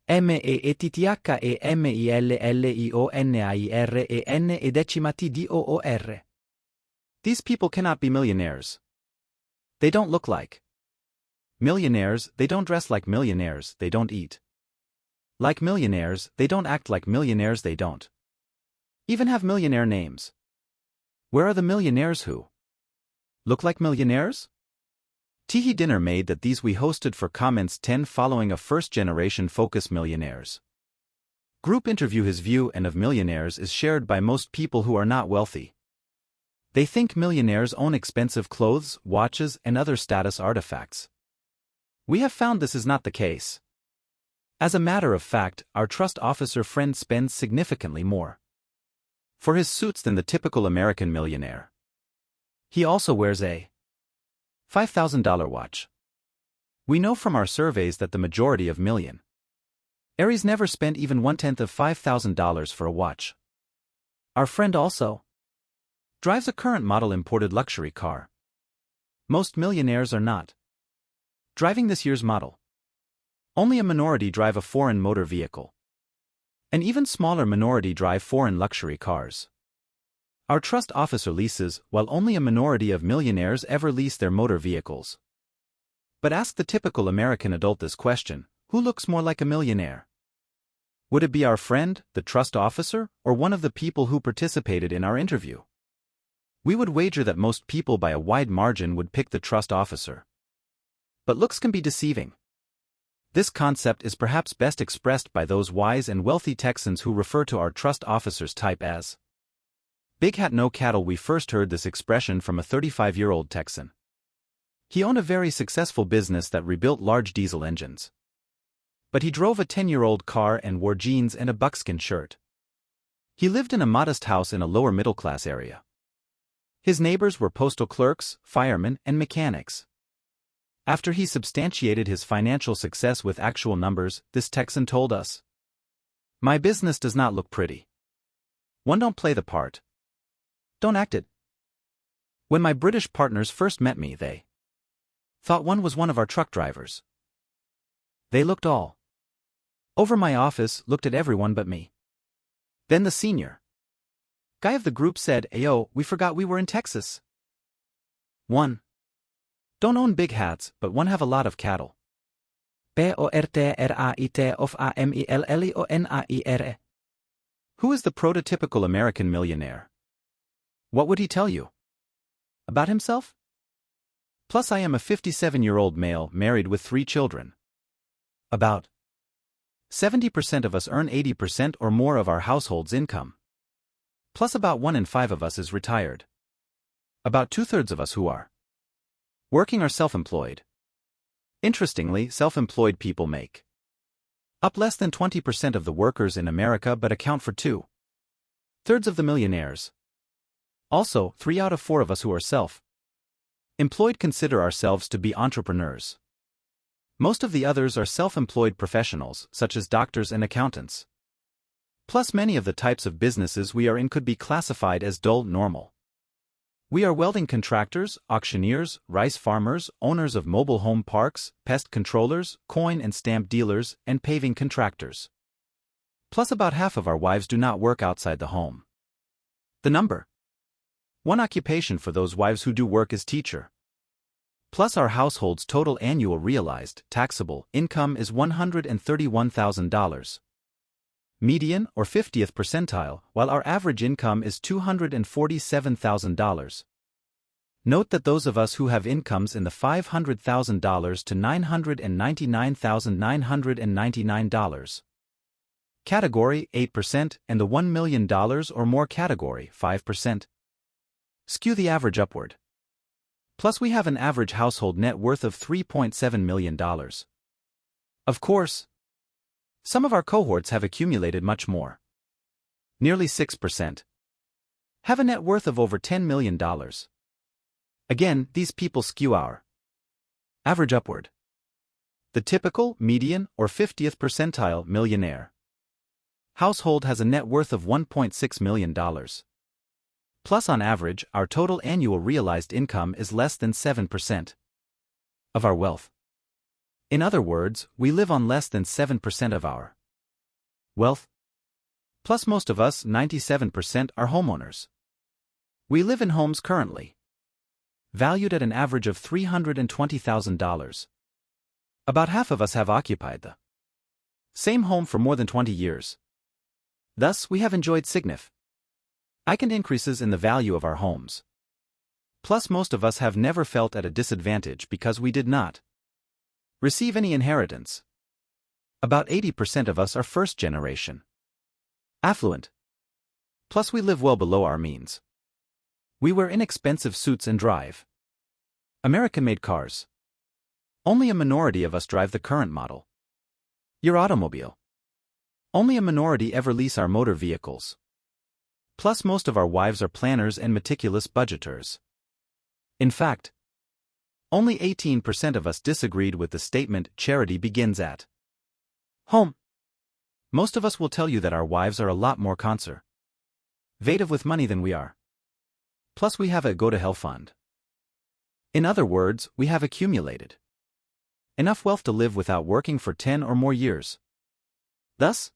MEETTHEMILLIONAIREN These people cannot be millionaires. They don't look like millionaires, they don't dress like millionaires, they don't eat like millionaires, they don't act like millionaires, they don't even have millionaire names. Where are the millionaires who look like millionaires? Teehee dinner made that these we hosted for comments 10 following a first-generation focus millionaires. Group interview. His view and of millionaires is shared by most people who are not wealthy. They think millionaires own expensive clothes, watches, and other status artifacts. We have found this is not the case. As a matter of fact, our trust officer friend spends significantly more for his suits than the typical American millionaire. He also wears a $5,000 watch. We know from our surveys that the majority of millionaires never spent even 1/10 of $5,000 for a watch. Our friend also drives a current model imported luxury car. Most millionaires are not driving this year's model. Only a minority drive a foreign motor vehicle. An even smaller minority drive foreign luxury cars. Our trust officer leases, while only a minority of millionaires ever lease their motor vehicles. But ask the typical American adult this question: who looks more like a millionaire? Would it be our friend, the trust officer, or one of the people who participated in our interview? We would wager that most people by a wide margin would pick the trust officer. But looks can be deceiving. This concept is perhaps best expressed by those wise and wealthy Texans who refer to our trust officers type as big hat no cattle. We first heard this expression from a 35-year-old Texan. He owned a very successful business that rebuilt large diesel engines. But he drove a 10-year-old car and wore jeans and a buckskin shirt. He lived in a modest house in a lower middle-class area. His neighbors were postal clerks, firemen, and mechanics. After he substantiated his financial success with actual numbers, this Texan told us, "My business does not look pretty. One, don't play the part. Don't act it. When my British partners first met me, they thought one was one of our truck drivers. They looked all over my office, looked at everyone but me. Then the senior guy of the group said, 'Ayo, we forgot we were in Texas. One don't own big hats, but one have a lot of cattle.' PORTRAIT Who is the prototypical American millionaire? What would he tell you about himself? Plus, I am a 57-year-old male married with 3 children. About 70% of us earn 80% or more of our household's income. Plus, about 1 in 5 of us is retired. About 2/3 of us who are working are self-employed. Interestingly, self-employed people make up less than 20% of the workers in America but account for 2/3 of the millionaires. Also, 3 out of 4 of us who are self-employed consider ourselves to be entrepreneurs. Most of the others are self-employed professionals, such as doctors and accountants. Plus, many of the types of businesses we are in could be classified as dull normal. We are welding contractors, auctioneers, rice farmers, owners of mobile home parks, pest controllers, coin and stamp dealers, and paving contractors. Plus, about half of our wives do not work outside the home. The number 1 occupation for those wives who do work is teacher. Plus, our household's total annual realized, taxable, income is $131,000. Median, or 50th percentile, while our average income is $247,000. Note that those of us who have incomes in the $500,000 to $999,999 category, 8%, and the $1 million or more category, 5%, skew the average upward. Plus, we have an average household net worth of $3.7 million. Of course, some of our cohorts have accumulated much more. Nearly 6% have a net worth of over $10 million. Again, these people skew our average upward. The typical, median, or 50th percentile millionaire household has a net worth of $1.6 million. Plus, on average, our total annual realized income is less than 7% of our wealth. In other words, we live on less than 7% of our Wealth. Plus most of us, 97%, are homeowners. We live in homes currently valued at an average of $320,000. About half of us have occupied the same home for more than 20 years. Thus, we have enjoyed significant increases in the value of our homes. Plus most of us have never felt at a disadvantage because we did not receive any inheritance. About 80% of us are first-generation affluent. Plus we live well below our means. We wear inexpensive suits and drive American-made cars. Only a minority of us drive the current model year automobile. Only a minority ever lease our motor vehicles. Plus most of our wives are planners and meticulous budgeters. In fact, only 18% of us disagreed with the statement, charity begins at home. Most of us will tell you that our wives are a lot more conservative with money than we are. Plus we have a go-to-hell fund. In other words, we have accumulated enough wealth to live without working for 10 or more years. Thus,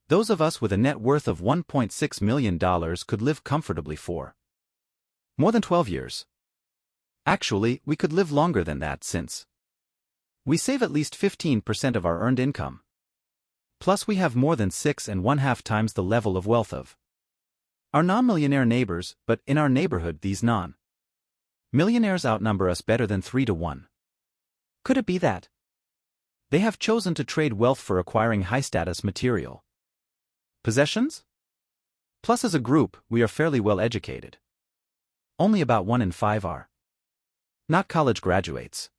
those of us with a net worth of $1.6 million could live comfortably for more than 12 years. Actually, we could live longer than that since we save at least 15% of our earned income. Plus we have more than 6.5 times the level of wealth of our non-millionaire neighbors, but in our neighborhood these non-millionaires outnumber us better than 3 to 1. Could it be that they have chosen to trade wealth for acquiring high-status material possessions? Plus as a group, we are fairly well educated. Only about 1 in 5 are not college graduates.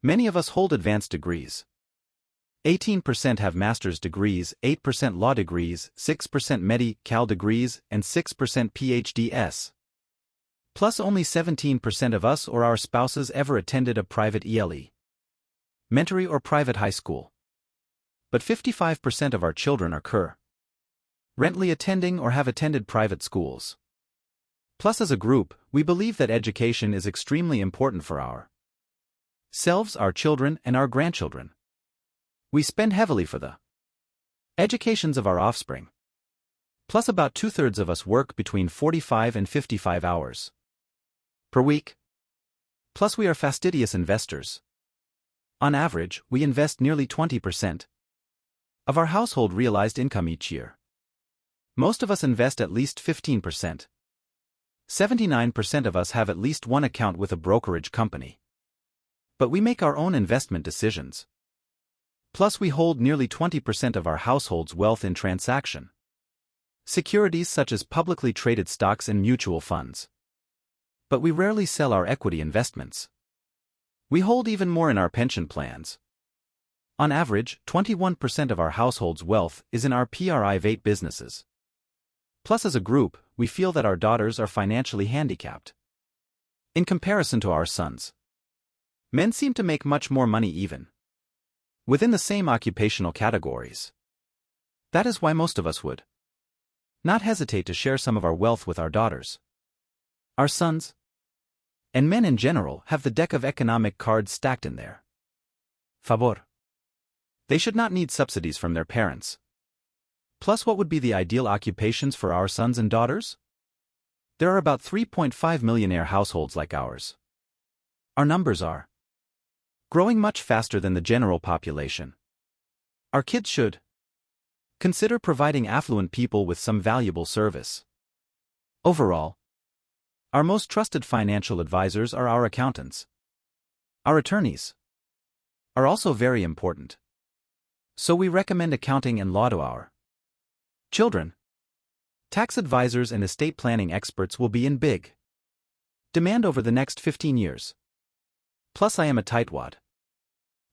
Many of us hold advanced degrees. 18% have master's degrees, 8% law degrees, 6% medical degrees, and 6% PhDs. Plus only 17% of us or our spouses ever attended a private elementary or private high school. But 55% of our children are currently attending or have attended private schools. Plus as a group, we believe that education is extremely important for ourselves, our children, and our grandchildren. We spend heavily for the educations of our offspring. Plus about 2/3 of us work between 45 and 55 hours per week. Plus we are fastidious investors. On average, we invest nearly 20% of our household realized income each year. Most of us invest at least 15%. 79% of us have at least one account with a brokerage company. But we make our own investment decisions. Plus we hold nearly 20% of our household's wealth in transaction securities such as publicly traded stocks and mutual funds. But we rarely sell our equity investments. We hold even more in our pension plans. On average, 21% of our household's wealth is in our private businesses. Plus as a group, we feel that our daughters are financially handicapped in comparison to our sons. Men seem to make much more money even within the same occupational categories. That is why most of us would not hesitate to share some of our wealth with our daughters. Our sons, and men in general, have the deck of economic cards stacked in their favor. They should not need subsidies from their parents. Plus what would be the ideal occupations for our sons and daughters? There are about 3.5 millionaire households like ours. Our numbers are growing much faster than the general population. Our kids should consider providing affluent people with some valuable service. Overall, our most trusted financial advisors are our accountants. Our attorneys are also very important. So we recommend accounting and law to our children. Tax advisors and estate planning experts will be in big demand over the next 15 years. Plus I am a tightwad.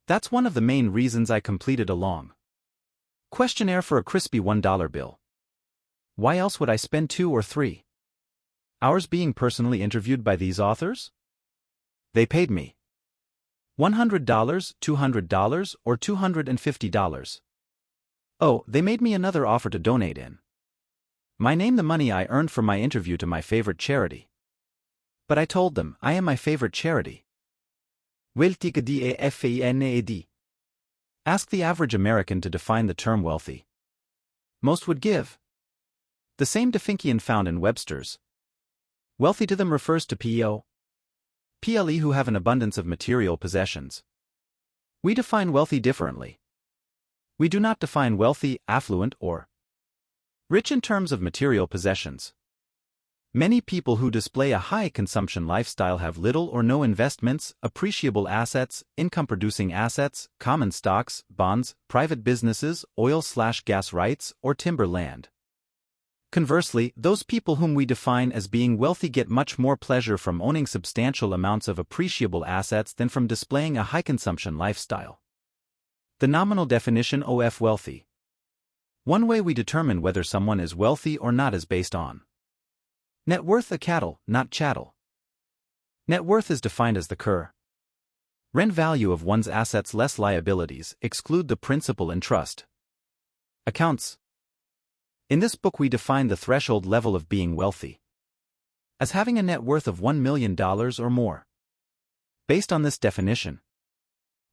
That's one of the main reasons I completed a long questionnaire for a crispy $1 bill. Why else would I spend 2 or 3 hours being personally interviewed by these authors? They paid me $100, $200, or $250. Oh, they made me another offer to donate in my name the money I earned from my interview to my favorite charity. But I told them, I am my favorite charity. Wealthy. Ask the average American to define the term wealthy. most would give. The same Definkian found in Webster's. Wealthy to them refers to PLE who have an abundance of material possessions. We define wealthy differently. We do not define wealthy, affluent, or rich in terms of material possessions. Many people who display a high consumption lifestyle have little or no investments, appreciable assets, income-producing assets, common stocks, bonds, private businesses, oil/gas rights, or timber land. Conversely, those people whom we define as being wealthy get much more pleasure from owning substantial amounts of appreciable assets than from displaying a high consumption lifestyle. The nominal definition of wealthy. One way we determine whether someone is wealthy or not is based on net worth, a cattle, not chattel. Net worth is defined as the rent value of one's assets less liabilities, exclude the principal and trust accounts. In this book we define the threshold level of being wealthy as having a net worth of $1 million or more. Based on this definition,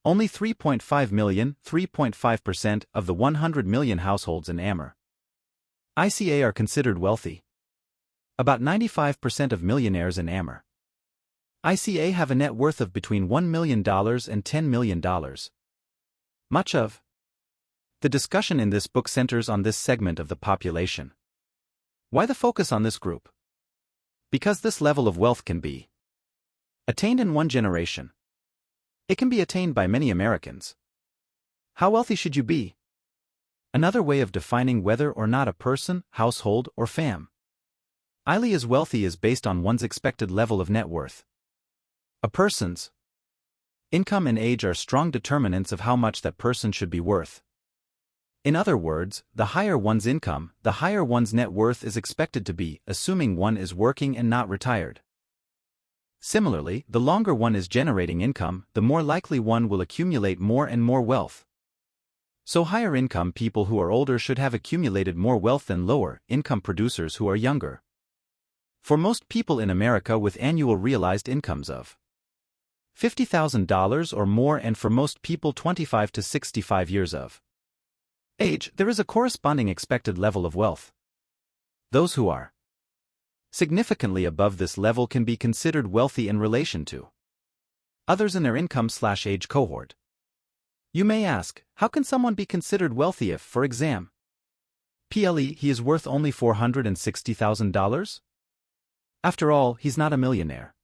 only 3.5 million, 3.5% of the 100 million households in ICA are considered wealthy. About 95% of millionaires in ICA have a net worth of between $1 million and $10 million. Much of the discussion in this book centers on this segment of the population. Why the focus on this group? Because this level of wealth can be attained in one generation. It can be attained by many Americans. How wealthy should you be? Another way of defining whether or not a person, household, or family is wealthy is based on one's expected level of net worth. A person's income and age are strong determinants of how much that person should be worth. In other words, the higher one's income, the higher one's net worth is expected to be, assuming one is working and not retired. Similarly, the longer one is generating income, the more likely one will accumulate more and more wealth. So higher income people who are older should have accumulated more wealth than lower income producers who are younger. For most people in America with annual realized incomes of $50,000 or more, and for most people 25 to 65 years of age, there is a corresponding expected level of wealth. Those who are significantly above this level can be considered wealthy in relation to others in their income/age cohort. You may ask, how can someone be considered wealthy if, for example, he is worth only $460,000? After all, he's not a millionaire.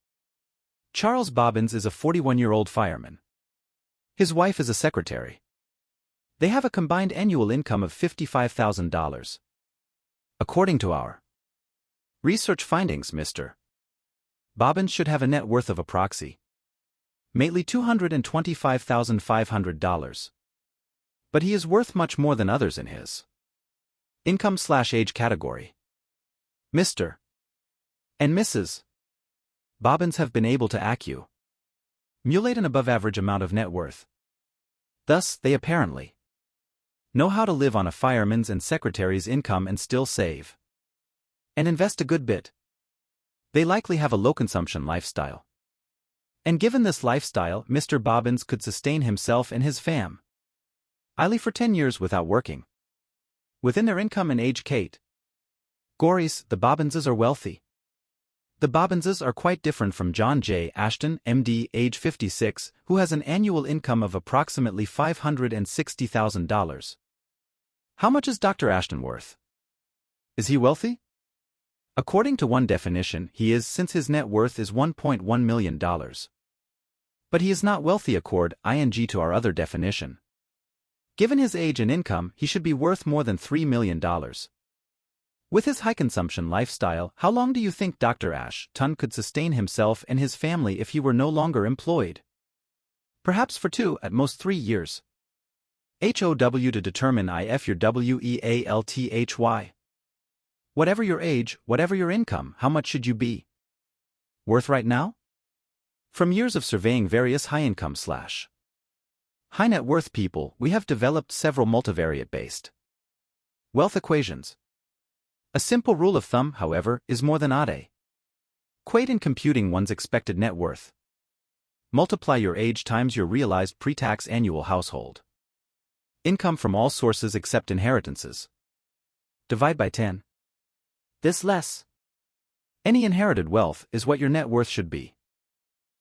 Charles Bobbins is a 41-year-old fireman. His wife is a secretary. They have a combined annual income of $55,000. According to our research findings, Mr. Bobbins should have a net worth of approximately $225,500. But he is worth much more than others in his income/age category. Mr. and Mrs. Bobbins have been able to accumulate an above-average amount of net worth. Thus, they apparently know how to live on a fireman's and secretary's income and still save and invest a good bit. They likely have a low-consumption lifestyle. And given this lifestyle, Mr. Bobbins could sustain himself and his family for 10 years without working. Within their income and age categories, the Bobbinses are wealthy. The Bobbinses are quite different from John J. Ashton, MD, age 56, who has an annual income of approximately $560,000. How much is Dr. Ashton worth? Is he wealthy? According to one definition, he is, since his net worth is $1.1 million. But he is not wealthy according to our other definition. Given his age and income, he should be worth more than $3 million. With his high-consumption lifestyle, how long do you think Dr. Ashton could sustain himself and his family if he were no longer employed? Perhaps for 2, at most 3 years. HOW to determine if your WEALTHY. Whatever your age, whatever your income, how much should you be worth right now? From years of surveying various high-income/high net worth people, we have developed several multivariate-based wealth equations. A simple rule of thumb, however, is more than quate in computing one's expected net worth. Multiply your age times your realized pre-tax annual household income from all sources except inheritances. Divide by 10. This less. Any inherited wealth is what your net worth should be.